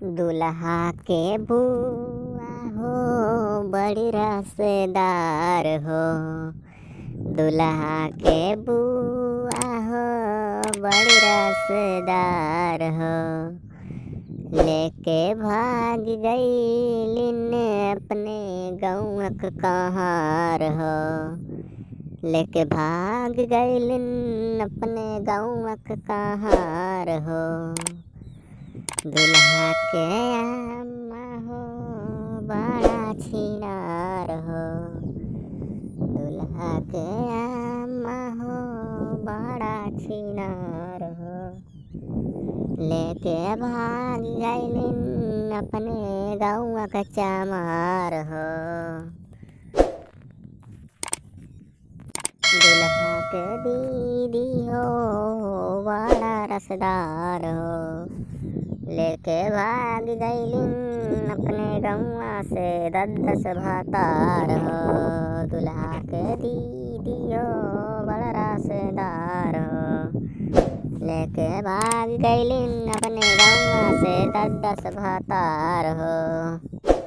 दुल्हा के बुआ हो बड़ी रसदार हो। दुल्हा के बुआ हो बड़ी रसदार हो। लेके भाग गईलिन अपने गौआ क कहार हो। लेके भाग गईलिन अपने गौआ क कहार हो। दुल्हा के अम्मा हो बड़ा छिनार हो। दुल्हा के अम्मा हो बड़ा छिनार हो। लेके भाग गईलिन अपने गौआ क चमार हो। दुल्हा के दीदी हो बड़ा रसदार हो। लेके भाग गईलिन अपने गौआ से 10 भातार हो। दुल्हा के दीदी हो बड़ा रसदार हो। लेके भाग गईलिन अपने गौआ से 10 भातार हो।